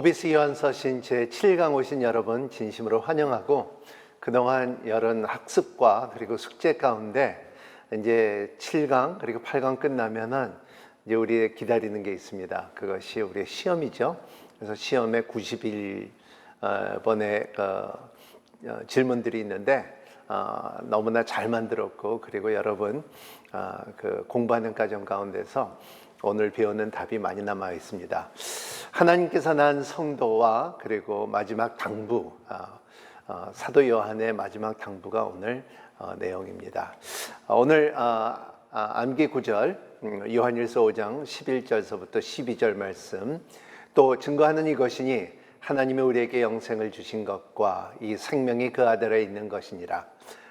오비스 요한서신 제7강 오신 여러분 진심으로 환영하고, 그동안 여러 학습과 그리고 숙제 가운데 이제 7강 그리고 8강 끝나면은 이제 우리 기다리는 게 있습니다. 그것이 우리의 시험이죠. 그래서 시험에 91번의 질문들이 있는데 너무나 잘 만들었고, 그리고 여러분 그 공부하는 과정 가운데서 오늘 배우는 답이 많이 남아 있습니다. 하나님께서 난 성도와 그리고 마지막 당부, 사도 요한의 마지막 당부가 오늘 내용입니다. 오늘 암기 구절 요한일서 5장 11절서부터 12절 말씀, 또 증거하는 이것이니 하나님이 우리에게 영생을 주신 것과 이 생명이 그 아들에 있는 것이니라.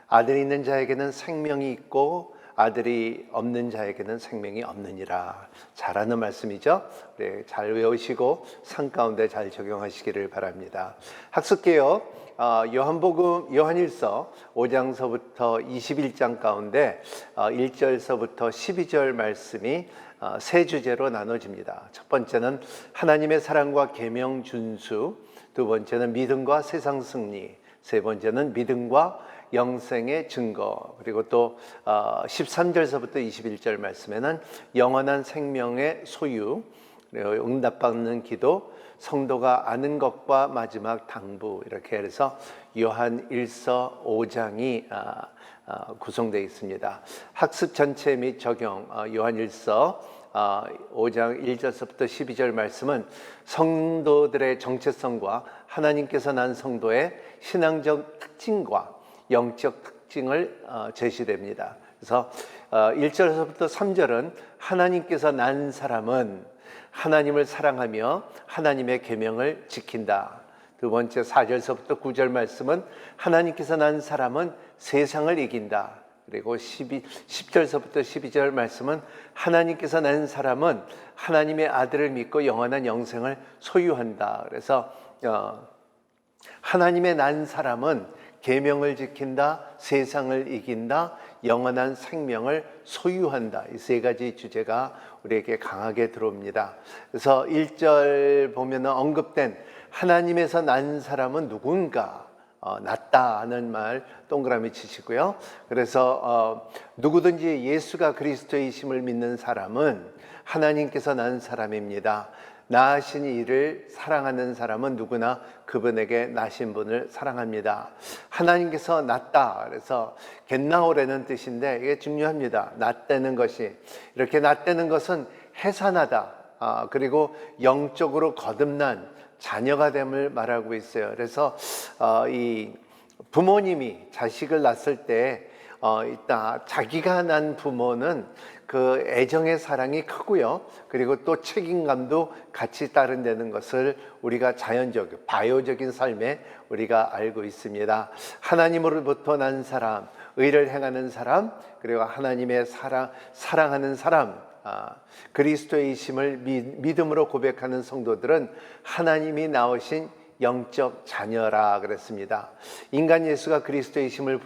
아들이 있는 자에게는 생명이 있고 아들이 없는 자에게는 생명이 없느니라. 잘하는 말씀이죠. 네, 잘 외우시고 삶 가운데 잘 적용하시기를 바랍니다. 학습개요. 요한일서 5장서부터 21장 가운데 1절서부터 12절 말씀이 세 주제로 나눠집니다. 첫 번째는 하나님의 사랑과 계명 준수, 두 번째는 믿음과 세상 승리, 세 번째는 믿음과 영생의 증거, 그리고 또 13절서부터 21절 말씀에는 영원한 생명의 소유, 그리고 응답받는 기도, 성도가 아는 것과 마지막 당부, 이렇게 해서 요한일서 5장이 구성되어 있습니다. 학습 전체 및 적용, 요한일서 5장 1절서부터 12절 말씀은 성도들의 정체성과 하나님께서 난 성도의 신앙적 특징과 영적 특징을 제시됩니다. 그래서 1절서부터 3절은 하나님께서 난 사람은 하나님을 사랑하며 하나님의 계명을 지킨다. 두 번째 4절서부터 9절 말씀은 하나님께서 난 사람은 세상을 이긴다. 그리고 10절서부터 12절 말씀은 하나님께서 난 사람은 하나님의 아들을 믿고 영원한 영생을 소유한다. 그래서 하나님의 난 사람은 계명을 지킨다, 세상을 이긴다, 영원한 생명을 소유한다. 이 세 가지 주제가 우리에게 강하게 들어옵니다. 그래서 1절 보면 언급된 하나님에서 난 사람은 누군가, 낫다 하는 말 동그라미 치시고요. 그래서 누구든지 예수가 그리스도이심을 믿는 사람은 하나님께서 난 사람입니다. 나신 이를 사랑하는 사람은 누구나 그분에게 나신 분을 사랑합니다. 하나님께서 낫다, 그래서 겟나오라는 뜻인데 이게 중요합니다. 낫다는 것이, 이렇게 낫다는 것은 해산하다, 그리고 영적으로 거듭난 자녀가 됨을 말하고 있어요. 그래서 이 부모님이 자식을 낳았을 때 자기가 난 부모는 그 애정의 사랑이 크고요. 그리고 또 책임감도 같이 따른다는 것을 우리가 자연적, 바이오적인 삶에 우리가 알고 있습니다. 하나님으로부터 난 사람, 의를 행하는 사람, 그리고 하나님의 사랑하는 사람, 그리스도의 이심을 믿음으로 고백하는 성도들은 하나님이 낳으신 영적 자녀라 그랬습니다. 인간 예수가 그리스도의 이심을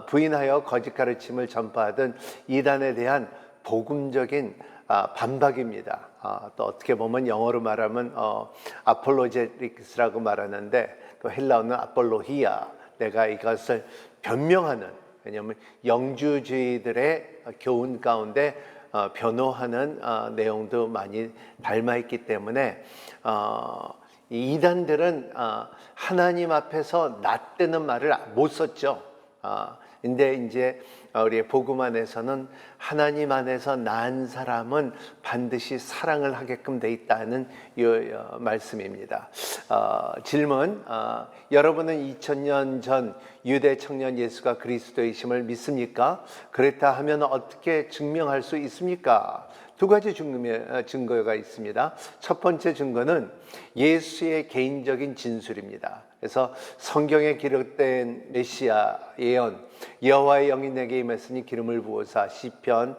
부인하여 거짓 가르침을 전파하던 이단에 대한 복음적인 반박입니다. 또 어떻게 보면 영어로 말하면 아폴로제틱스라고 말하는데, 또 헬라어는 아폴로히아, 내가 이것을 변명하는, 왜냐하면 영주주의들의 교훈 가운데 변호하는 내용도 많이 닮아있기 때문에 이 이단들은 하나님 앞에서 낫다는 말을 못 썼죠. 근데 이제 우리의 복음 안에서는 하나님 안에서 난 사람은 반드시 사랑을 하게끔 돼 있다는 이 말씀입니다. 질문, 여러분은 2000년 전 유대 청년 예수가 그리스도이심을 믿습니까? 그렇다 하면 어떻게 증명할 수 있습니까? 두 가지 증거가 있습니다. 첫 번째 증거는 예수의 개인적인 진술입니다. 그래서 성경에 기록된 메시아 예언, 여호와의 영이 내게 임했으니 기름을 부으사, 시편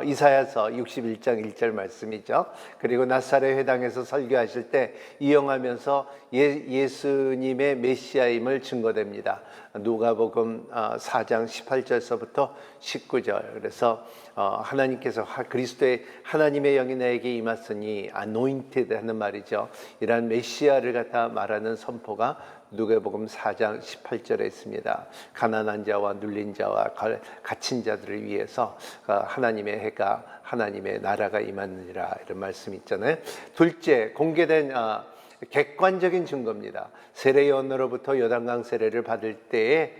이사야서 61장 1절 말씀이죠. 그리고 나사렛 회당에서 설교하실 때 이용하면서 예수님의 메시아임을 증거됩니다. 누가복음 4장 18절서부터 19절. 그래서 하나님께서 그리스도의 하나님의 영이 나에게 임하으니 anointed 하는 말이죠. 이러한 메시아를 갖다 말하는 선포가 누가복음 4장 18절에 있습니다. 가난한 자와 눌린 자와 갇힌 자들을 위해서 하나님의 해가 하나님의 나라가 임하느니라 이런 말씀이 있잖아요. 둘째, 공개된 객관적인 증거입니다. 세례요한으로부터 요단강 세례를 받을 때에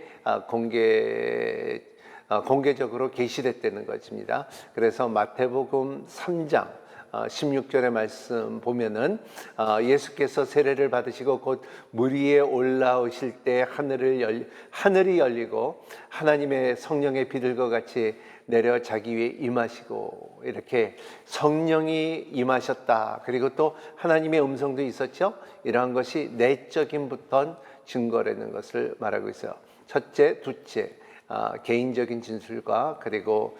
공개적으로 계시됐다는 것입니다. 그래서 마태복음 3장 16절의 말씀 보면은 예수께서 세례를 받으시고 곧 물 위에 올라오실 때 하늘이 열리고 하나님의 성령의 비둘기와 같이 내려 자기 위에 임하시고 이렇게 성령이 임하셨다. 그리고 또 하나님의 음성도 있었죠. 이러한 것이 내적인부터 증거라는 것을 말하고 있어요. 첫째, 둘째. 개인적인 진술과 그리고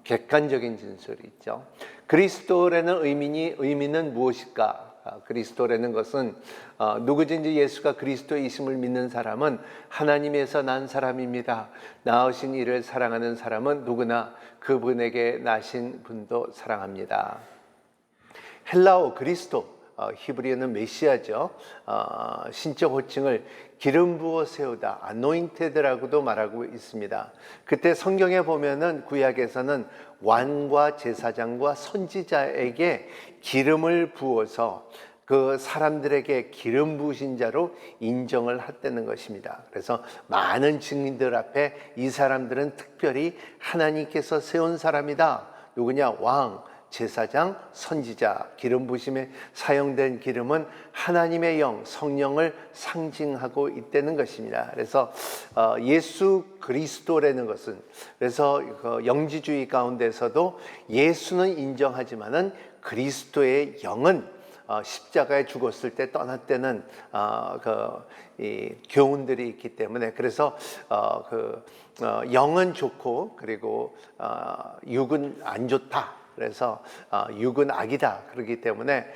객관적인 진술이 있죠. 그리스도라는 의미는 무엇일까? 그리스도라는 것은 누구든지 예수가 그리스도이심을 믿는 사람은 하나님에서 난 사람입니다. 낳으신 이를 사랑하는 사람은 누구나 그분에게 나신 분도 사랑합니다. 헬라어 그리스도, 히브리어는 메시아죠. 신적 호칭을 기름 부어 세우다, anointed라고도 말하고 있습니다. 그때 성경에 보면은 구약에서는 왕과 제사장과 선지자에게 기름을 부어서 그 사람들에게 기름 부으신 자로 인정을 했다는 것입니다. 그래서 많은 증인들 앞에 이 사람들은 특별히 하나님께서 세운 사람이다. 누구냐? 왕, 제사장, 선지자. 기름 부심에 사용된 기름은 하나님의 영, 성령을 상징하고 있다는 것입니다. 그래서 예수 그리스도라는 것은, 그래서 영지주의 가운데서도 예수는 인정하지만은 그리스도의 영은 십자가에 죽었을 때 떠났다는 교훈들이 있기 때문에, 그래서 영은 좋고 그리고 육은 안 좋다. 그래서 육은 악이다. 그렇기 때문에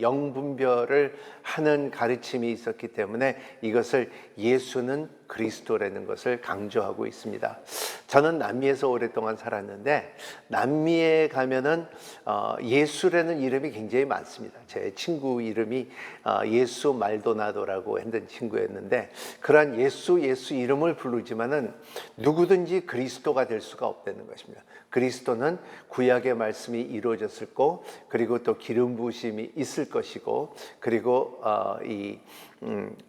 영분별을 하는 가르침이 있었기 때문에 이것을 예수는 그리스도라는 것을 강조하고 있습니다. 저는 남미에서 오랫동안 살았는데 남미에 가면은 예수라는 이름이 굉장히 많습니다. 제 친구 이름이 예수 말도나도라고 했던 친구였는데, 그러한 예수 이름을 부르지만은 누구든지 그리스도가 될 수가 없다는 것입니다. 그리스도는 구약의 말씀이 이루어졌을 거, 그리고 또 기름 부으심이 있을 것이고, 그리고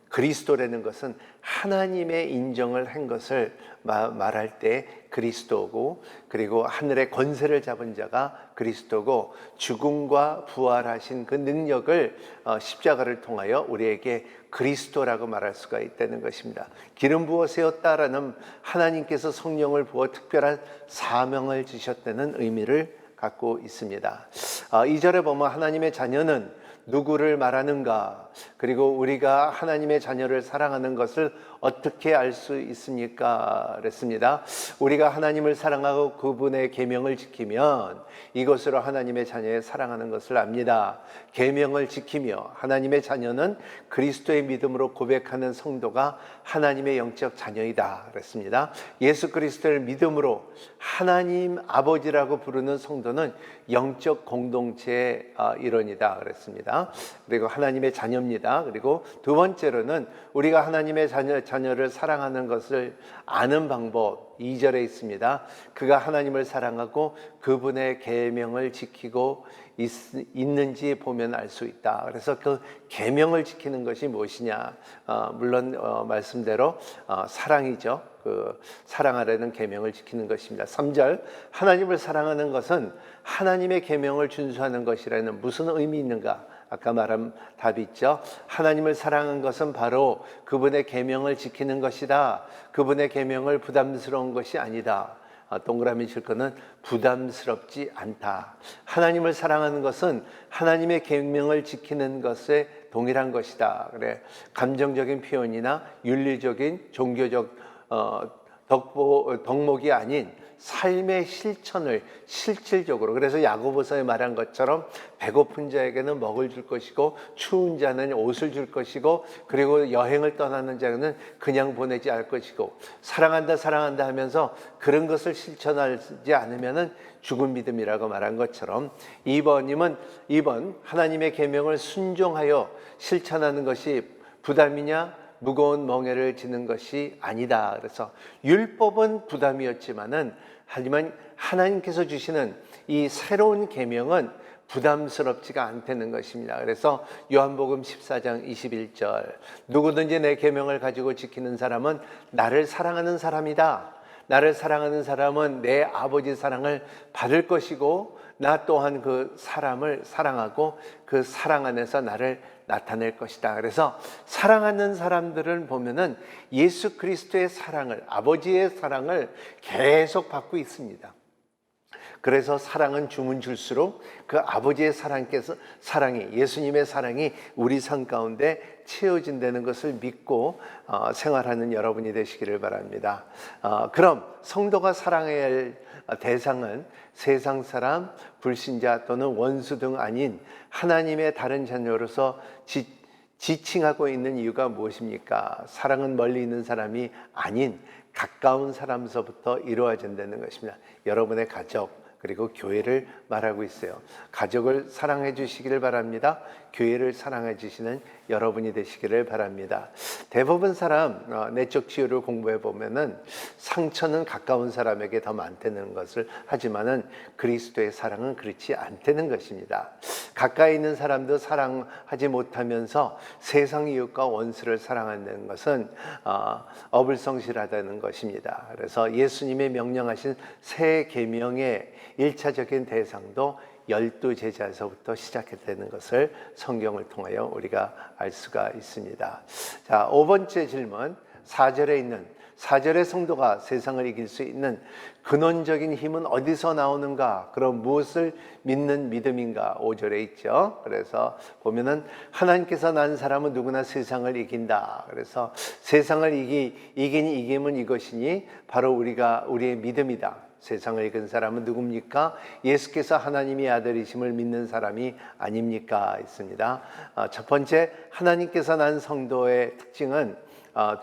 그리스도라는 것은 하나님의 인정을 한 것을 말할 때 그리스도고, 그리고 하늘의 권세를 잡은 자가 그리스도고, 죽음과 부활하신 그 능력을 십자가를 통하여 우리에게 그리스도라고 말할 수가 있다는 것입니다. 기름 부어 세웠다라는 하나님께서 성령을 부어 특별한 사명을 주셨다는 의미를 갖고 있습니다. 2절에 보면 하나님의 자녀는 누구를 말하는가? 그리고 우리가 하나님의 자녀를 사랑하는 것을 어떻게 알 수 있습니까? 그랬습니다. 우리가 하나님을 사랑하고 그분의 계명을 지키면 이것으로 하나님의 자녀의 사랑하는 것을 압니다. 계명을 지키며, 하나님의 자녀는 그리스도의 믿음으로 고백하는 성도가 하나님의 영적 자녀이다. 그랬습니다. 예수 그리스도를 믿음으로 하나님 아버지라고 부르는 성도는 영적 공동체의 일원이다. 그랬습니다. 그리고 하나님의 자녀입니다. 그리고 두 번째로는 우리가 하나님의 자녀를 사랑하는 것을 아는 방법, 2절에 있습니다. 그가 하나님을 사랑하고 그분의 계명을 지키고 있는지 보면 알 수 있다. 그래서 그 계명을 지키는 것이 무엇이냐? 물론 말씀대로 사랑이죠. 그 사랑하려는 계명을 지키는 것입니다. 3절, 하나님을 사랑하는 것은 하나님의 계명을 준수하는 것이라는 무슨 의미 있는가? 아까 말한 답이 있죠. 하나님을 사랑한 것은 바로 그분의 계명을 지키는 것이다. 그분의 계명을 부담스러운 것이 아니다. 동그라미 칠 거는 부담스럽지 않다. 하나님을 사랑하는 것은 하나님의 계명을 지키는 것에 동일한 것이다. 그래, 감정적인 표현이나 윤리적인 종교적 덕목이 아닌 삶의 실천을 실질적으로, 그래서 야고보서에 말한 것처럼 배고픈 자에게는 먹을 줄 것이고 추운 자는 옷을 줄 것이고 그리고 여행을 떠나는 자는 그냥 보내지 않을 것이고 사랑한다 사랑한다 하면서 그런 것을 실천하지 않으면은 죽은 믿음이라고 말한 것처럼 이번 하나님의 계명을 순종하여 실천하는 것이 부담이냐 무거운 멍에를 지는 것이 아니다. 그래서 율법은 부담이었지만은 하지만 하나님께서 주시는 이 새로운 계명은 부담스럽지가 않다는 것입니다. 그래서 요한복음 14장 21절 누구든지 내 계명을 가지고 지키는 사람은 나를 사랑하는 사람이다. 나를 사랑하는 사람은 내 아버지 사랑을 받을 것이고 나 또한 그 사람을 사랑하고 그 사랑 안에서 나를 나타낼 것이다. 그래서 사랑하는 사람들을 보면은 예수 그리스도의 사랑을, 아버지의 사랑을 계속 받고 있습니다. 그래서 사랑은 주면 줄수록 그 아버지의 사랑이 예수님의 사랑이 우리 삶 가운데 채워진다는 것을 믿고 생활하는 여러분이 되시기를 바랍니다. 그럼 성도가 사랑해야 할 대상은 세상 사람, 불신자 또는 원수 등 아닌 하나님의 다른 자녀로서 지칭하고 있는 이유가 무엇입니까? 사랑은 멀리 있는 사람이 아닌 가까운 사람서부터 이루어진다는 것입니다. 여러분의 가족 그리고 교회를 말하고 있어요. 가족을 사랑해 주시기를 바랍니다. 교회를 사랑해 주시는 여러분이 되시기를 바랍니다. 대부분 사람 내적 치유를 공부해 보면은 상처는 가까운 사람에게 더 많다는 것을 하지만은 그리스도의 사랑은 그렇지 않다는 것입니다. 가까이 있는 사람도 사랑하지 못하면서 세상 이웃과 원수를 사랑한다는 것은 어불성실하다는 것입니다. 그래서 예수님의 명령하신 새 계명의 1차적인 대상도 12제자에서부터 시작했다는 것을 성경을 통하여 우리가 알 수가 있습니다. 자, 5번째 질문, 4절의 성도가 세상을 이길 수 있는 근원적인 힘은 어디서 나오는가? 그럼 무엇을 믿는 믿음인가? 5절에 있죠. 그래서 보면은 하나님께서 난 사람은 누구나 세상을 이긴다. 그래서 세상을 이긴 이김은 이것이니 바로 우리의 믿음이다. 세상을 이긴 사람은 누굽니까? 예수께서 하나님의 아들이심을 믿는 사람이 아닙니까? 있습니다. 첫 번째, 하나님께서 난 성도의 특징은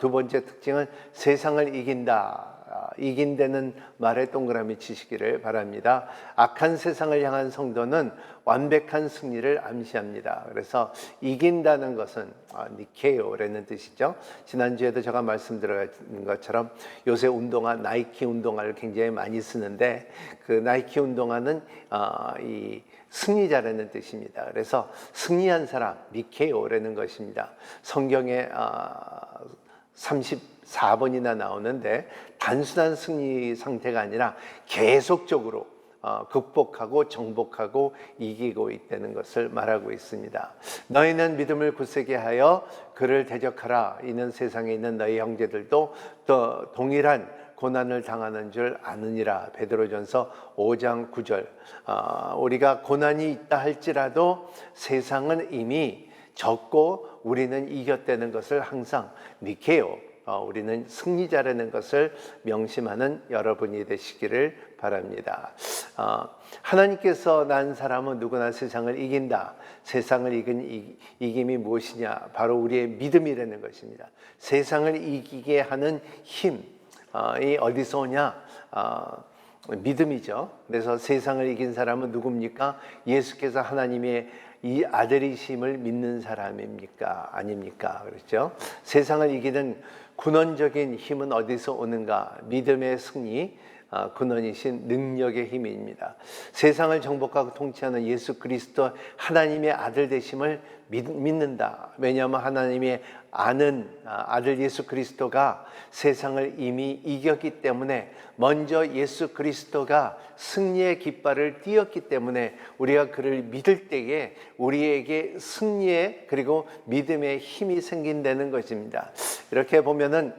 두 번째 특징은 세상을 이긴다는 말에 동그라미 치시기를 바랍니다. 악한 세상을 향한 성도는 완벽한 승리를 암시합니다. 그래서 이긴다는 것은 니케오라는 뜻이죠. 지난주에도 제가 말씀드린 것처럼 요새 운동화, 나이키 운동화를 굉장히 많이 쓰는데 그 나이키 운동화는 이 승리자라는 뜻입니다. 그래서 승리한 사람, 니케오라는 것입니다. 성경에 34번이나 나오는데 단순한 승리 상태가 아니라 계속적으로 극복하고 정복하고 이기고 있다는 것을 말하고 있습니다. 너희는 믿음을 굳세게 하여 그를 대적하라. 이는 세상에 있는 너희 형제들도 또 동일한 고난을 당하는 줄 아느니라. 베드로전서 5장 9절. 우리가 고난이 있다 할지라도 세상은 이미 졌고 우리는 이겼다는 것을 항상 니케오, 우리는 승리자라는 것을 명심하는 여러분이 되시기를 바랍니다. 하나님께서 난 사람은 누구나 세상을 이긴다. 세상을 이긴 이김이 무엇이냐? 바로 우리의 믿음이라는 것입니다. 세상을 이기게 하는 힘이 어디서 오냐? 믿음이죠. 그래서 세상을 이긴 사람은 누굽니까? 예수께서 하나님의 이 아들이심을 믿는 사람입니까? 아닙니까? 그렇죠? 세상을 이기는 근원적인 힘은 어디서 오는가? 믿음의 승리, 근원이신 능력의 힘입니다. 세상을 정복하고 통치하는 예수 그리스도 하나님의 아들 되심을 믿는다. 왜냐하면 하나님의 아는 아들 예수 그리스도가 세상을 이미 이겼기 때문에 먼저 예수 그리스도가 승리의 깃발을 띄었기 때문에 우리가 그를 믿을 때에 우리에게 승리의 그리고 믿음의 힘이 생긴다는 것입니다. 이렇게 보면은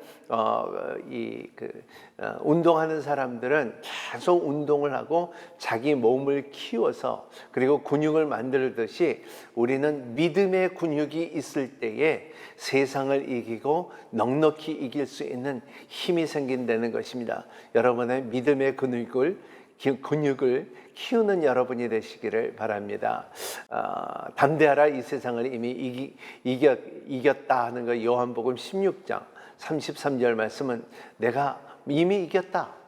운동하는 사람들은 계속 운동을 하고 자기 몸을 키워서 그리고 근육을 만들듯이 우리는 믿음 믿음의 근육이 있을 때에 세상을 이기고 넉넉히 이길 수 있는 힘이 생긴다는 것입니다. 여러분의 믿음의 근육을 키우는 여러분이 되시기를 바랍니다. 담대하라, 이 세상을 이미 이겼다 하는 거, 요한복음 16장 33절 말씀은 내가 이미 이겼다.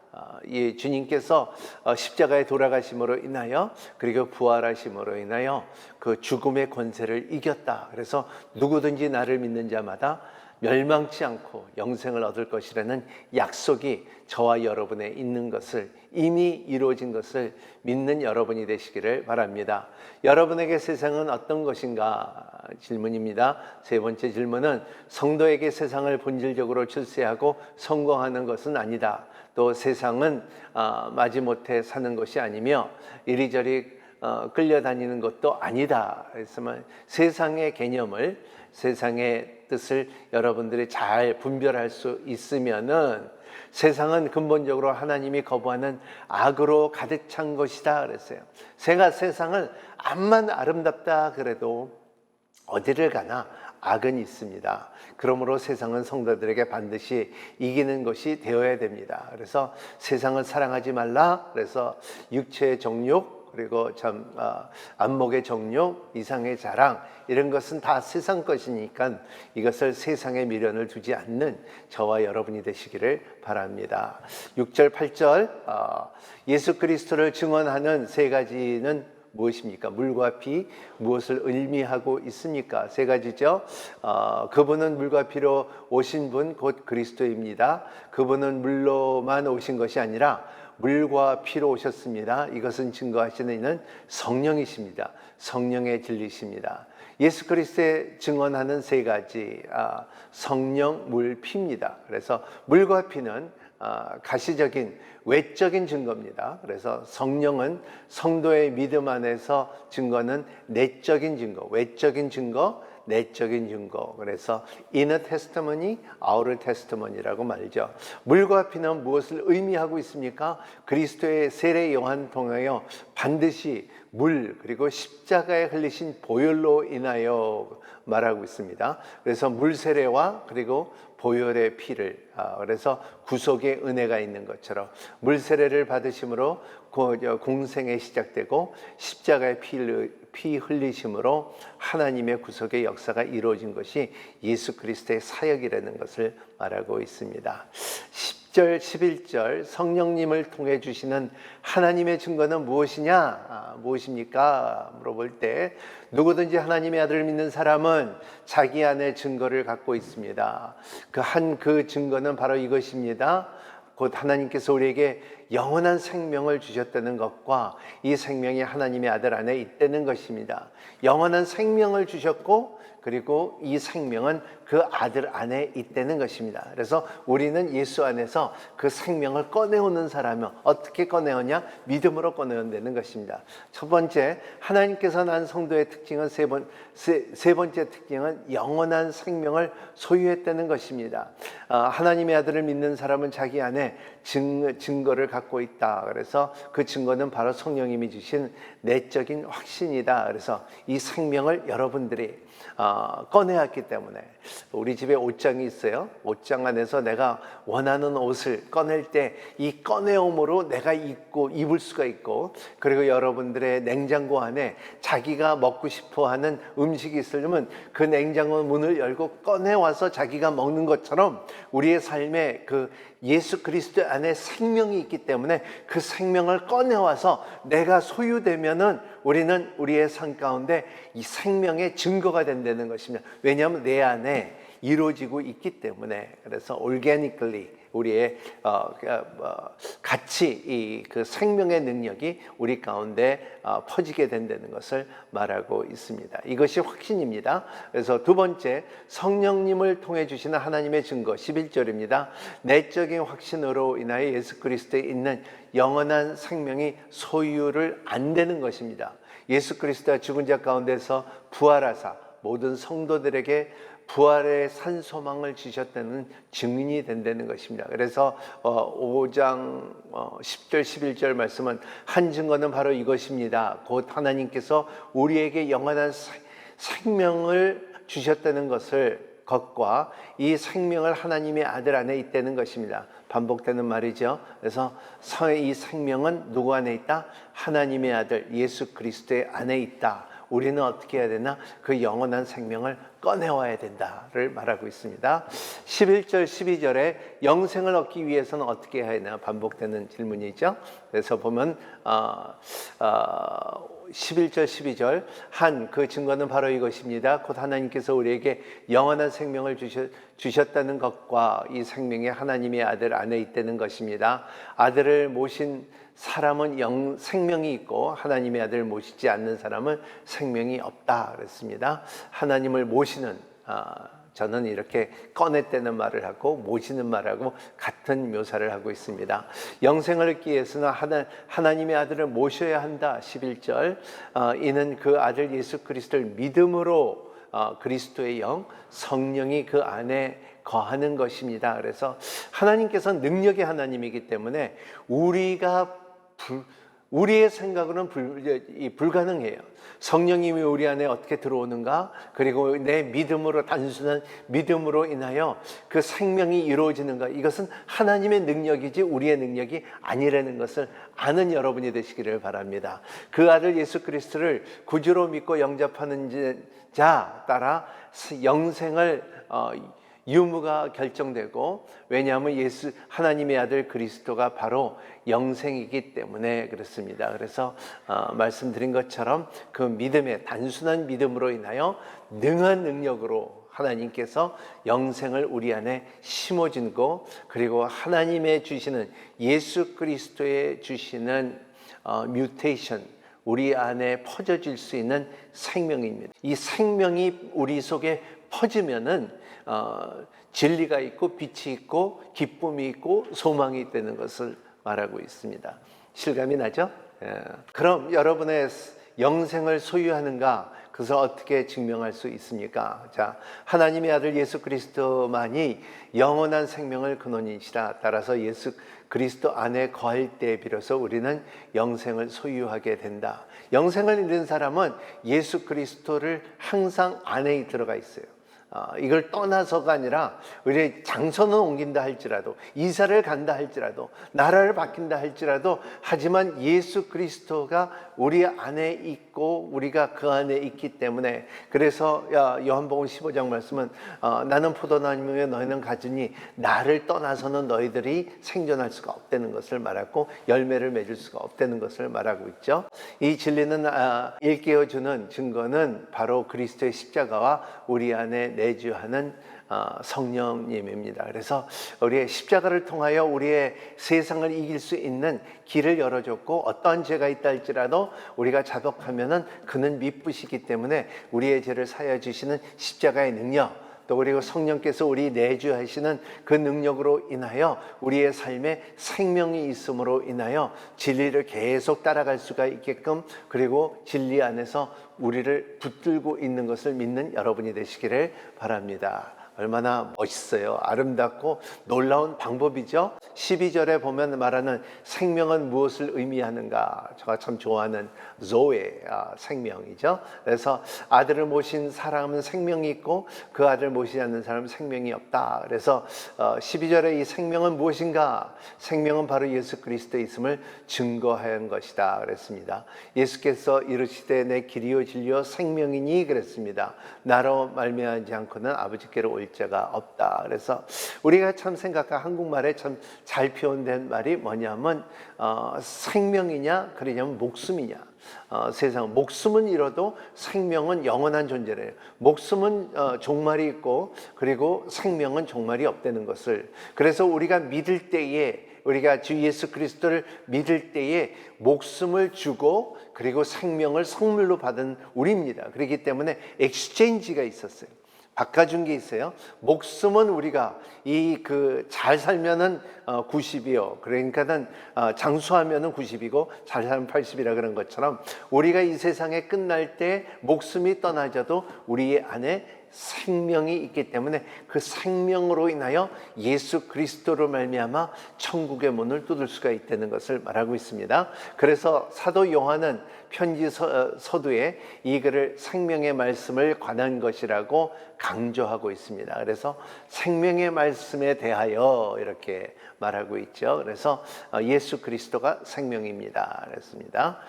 이 주님께서 십자가에 돌아가심으로 인하여 그리고 부활하심으로 인하여 그 죽음의 권세를 이겼다. 그래서 누구든지 나를 믿는 자마다 멸망치 않고 영생을 얻을 것이라는 약속이 저와 여러분에 있는 것을, 이미 이루어진 것을 믿는 여러분이 되시기를 바랍니다. 여러분에게 세상은 어떤 것인가 질문입니다. 세 번째 질문은 성도에게 세상을 본질적으로 출세하고 성공하는 것은 아니다. 또 세상은 마지못해 사는 것이 아니며 이리저리 끌려다니는 것도 아니다. 그래서 세상의 개념을, 세상의 뜻을 여러분들이 잘 분별할 수 있으면은 세상은 근본적으로 하나님이 거부하는 악으로 가득 찬 것이다 그랬어요. 세상을 암만 아름답다 그래도 어디를 가나 악은 있습니다. 그러므로 세상은 성도들에게 반드시 이기는 것이 되어야 됩니다. 그래서 세상을 사랑하지 말라. 그래서 육체의 정욕, 그리고 안목의 정욕, 이상의 자랑, 이런 것은 다 세상 것이니까 이것을 세상에 미련을 두지 않는 저와 여러분이 되시기를 바랍니다. 6절, 8절 예수 그리스도를 증언하는 세 가지는 무엇입니까? 물과 피, 무엇을 의미하고 있습니까? 세 가지죠. 그분은 물과 피로 오신 분 곧 그리스도입니다. 그분은 물로만 오신 것이 아니라 물과 피로 오셨습니다. 이것은 증거하시는 이는 성령이십니다. 성령의 진리십니다. 예수 그리스도의 증언하는 세 가지, 성령, 물, 피입니다. 그래서 물과 피는 가시적인 외적인 증거입니다. 그래서 성령은 성도의 믿음 안에서 증거는 내적인 증거, 외적인 증거, 내적인 증거. 그래서 inner testimony, outer testimony라고 말이죠. 물과 피는 무엇을 의미하고 있습니까? 그리스도의 세례 요한 통하여 반드시 물 그리고 십자가에 흘리신 보혈로 인하여 말하고 있습니다. 그래서 물 세례와 그리고 보혈의 피를, 그래서 구속의 은혜가 있는 것처럼 물 세례를 받으심으로 공생에 시작되고 십자가의 피 흘리심으로 하나님의 구속의 역사가 이루어진 것이 예수 그리스도의 사역이라는 것을 말하고 있습니다. 10절, 11절 성령님을 통해 주시는 하나님의 증거는 무엇이냐? 무엇입니까? 물어볼 때 누구든지 하나님의 아들을 믿는 사람은 자기 안에 증거를 갖고 있습니다. 그 증거는 바로 이것입니다. 곧 하나님께서 우리에게 영원한 생명을 주셨다는 것과 이 생명이 하나님의 아들 안에 있다는 것입니다. 영원한 생명을 주셨고 그리고 이 생명은 그 아들 안에 있다는 것입니다. 그래서 우리는 예수 안에서 그 생명을 꺼내오는 사람은 어떻게 꺼내오냐? 믿음으로 꺼내온다는 것입니다. 첫 번째, 하나님께서 난 성도의 특징은 세 번째 특징은 영원한 생명을 소유했다는 것입니다. 하나님의 아들을 믿는 사람은 자기 안에 증거를 갖고 있다. 그래서 그 증거는 바로 성령님이 주신 내적인 확신이다. 그래서 이 생명을 여러분들이 꺼내왔기 때문에 우리 집에 옷장이 있어요. 옷장 안에서 내가 원하는 옷을 꺼낼 때 이 꺼내옴으로 내가 입을 수가 있고, 그리고 여러분들의 냉장고 안에 자기가 먹고 싶어하는 음식이 있으려면 그 냉장고 문을 열고 꺼내와서 자기가 먹는 것처럼 우리의 삶에 그 예수 그리스도 안에 생명이 있기 때문에 그 생명을 꺼내와서 내가 소유되면은 우리는 우리의 삶 가운데 이 생명의 증거가 된다는 것입니다. 왜냐하면 내 안에 이루어지고 있기 때문에. 그래서 organically 우리의 같이 그 생명의 능력이 우리 가운데 퍼지게 된다는 것을 말하고 있습니다. 이것이 확신입니다. 그래서 두 번째, 성령님을 통해 주시는 하나님의 증거 11절입니다. 내적인 확신으로 인하여 예수 그리스도에 있는 영원한 생명이 소유를 안 되는 것입니다. 예수 그리스도가 죽은 자 가운데서 부활하사 모든 성도들에게 부활의 산 소망을 주셨다는 증인이 된다는 것입니다. 그래서 5장 10절 11절 말씀은 한 증거는 바로 이것입니다. 곧 하나님께서 우리에게 영원한 생명을 주셨다는 것과 이 생명을 하나님의 아들 안에 있다는 것입니다. 반복되는 말이죠. 그래서 이 생명은 누구 안에 있다? 하나님의 아들 예수 그리스도의 안에 있다. 우리는 어떻게 해야 되나? 그 영원한 생명을 꺼내와야 된다를 말하고 있습니다. 11절 12절에 영생을 얻기 위해서는 어떻게 해야 하나 반복되는 질문이죠. 그래서 보면 11절 12절 한 그 증거는 바로 이것입니다. 곧 하나님께서 우리에게 영원한 생명을 주셨다는 것과 이 생명이 하나님의 아들 안에 있다는 것입니다. 아들을 모신 사람은 생명이 있고 하나님의 아들을 모시지 않는 사람은 생명이 없다 그랬습니다. 하나님을 모시는 저는 이렇게 꺼냈다는 말을 하고 모시는 말하고 같은 묘사를 하고 있습니다. 영생을 얻기 위해서는 하나님의 아들을 모셔야 한다. 11절 이는 그 아들 예수 그리스도를 믿음으로 그리스도의 영 성령이 그 안에 거하는 것입니다. 그래서 하나님께서는 능력의 하나님이기 때문에 우리의 생각으로는 불가능해요. 성령님이 우리 안에 어떻게 들어오는가? 그리고 내 믿음으로, 단순한 믿음으로 인하여 그 생명이 이루어지는가? 이것은 하나님의 능력이지 우리의 능력이 아니라는 것을 아는 여러분이 되시기를 바랍니다. 그 아들 예수 그리스도를 구주로 믿고 영접하는 자 따라 영생을 유무가 결정되고, 왜냐하면 하나님의 아들 그리스도가 바로 영생이기 때문에 그렇습니다. 그래서 말씀드린 것처럼 그 믿음의 단순한 믿음으로 인하여 능한 능력으로 하나님께서 영생을 우리 안에 심어주고, 그리고 하나님의 주시는 예수 그리스도의 주시는 뮤테이션, 우리 안에 퍼져질 수 있는 생명입니다. 이 생명이 우리 속에 퍼지면은 진리가 있고 빛이 있고 기쁨이 있고 소망이 있다는 것을 말하고 있습니다. 실감이 나죠? 그럼 여러분의 영생을 소유하는가? 그것을 어떻게 증명할 수 있습니까? 자, 하나님의 아들 예수 그리스도만이 영원한 생명을 근원이시라. 따라서 예수 그리스도 안에 거할 때 비로소 우리는 영생을 소유하게 된다. 영생을 잃은 사람은 예수 그리스도를 항상 안에 들어가 있어요. 이걸 떠나서가 아니라 우리 장소는 옮긴다 할지라도, 이사를 간다 할지라도, 나라를 바뀐다 할지라도, 하지만 예수 그리스도가 우리 안에 있고 우리가 그 안에 있기 때문에, 그래서 요한복음 15장 말씀은 나는 포도나무에 너희는 가지니 나를 떠나서는 너희들이 생존할 수가 없다는 것을 말하고 열매를 맺을 수가 없다는 것을 말하고 있죠. 이 진리는 일깨워주는 증거는 바로 그리스도의 십자가와 우리 안에 내주하는 성령님입니다. 그래서 우리의 십자가를 통하여 우리의 세상을 이길 수 있는 길을 열어줬고, 어떠한 죄가 있다 할지라도 우리가 자복하면은 그는 미쁘시기 때문에 우리의 죄를 사하여 주시는 십자가의 능력, 또 그리고 성령께서 우리 내주하시는 그 능력으로 인하여 우리의 삶에 생명이 있음으로 인하여 진리를 계속 따라갈 수가 있게끔, 그리고 진리 안에서 우리를 붙들고 있는 것을 믿는 여러분이 되시기를 바랍니다. 얼마나 멋있어요. 아름답고 놀라운 방법이죠. 12절에 보면 말하는 생명은 무엇을 의미하는가? 제가 참 좋아하는 조의 생명이죠. 그래서 아들을 모신 사람은 생명이 있고 그 아들을 모시지 않는 사람은 생명이 없다. 그래서 12절에 이 생명은 무엇인가? 생명은 바로 예수 그리스도에 있음을 증거한 것이다 그랬습니다. 예수께서 이르시되 내 길이요 진리요 생명이니 그랬습니다. 나로 말미암지 않고는 아버지께로 올 자가 없다. 그래서 우리가 참 생각한 한국말에 참 잘 표현된 말이 뭐냐면 생명이냐, 그러냐면 목숨이냐. 세상 목숨은 잃어도 생명은 영원한 존재래요. 목숨은 종말이 있고, 그리고 생명은 종말이 없다는 것을. 그래서 우리가 믿을 때에, 우리가 주 예수 그리스도를 믿을 때에 목숨을 주고 그리고 생명을 선물로 받은 우리입니다. 그렇기 때문에 엑스체인지가 있었어요. 바꿔준 게 있어요. 목숨은 우리가 잘 살면은 90이요. 그러니까는 장수하면은 90이고 잘 살면 80이라 그런 것처럼, 우리가 이 세상에 끝날 때 목숨이 떠나져도 우리 안에 생명이 있기 때문에 그 생명으로 인하여 예수 그리스도로 말미암아 천국의 문을 뚫을 수가 있다는 것을 말하고 있습니다. 그래서 사도 요한은 편지 서두에 이 글을 생명의 말씀을 관한 것이라고 강조하고 있습니다. 그래서 생명의 말씀에 대하여 이렇게 말하고 있죠. 그래서 예수 그리스도가 생명입니다. 그랬습니다.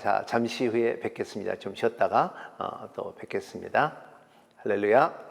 자, 잠시 후에 뵙겠습니다. 좀 쉬었다가 또 뵙겠습니다. 할렐루야.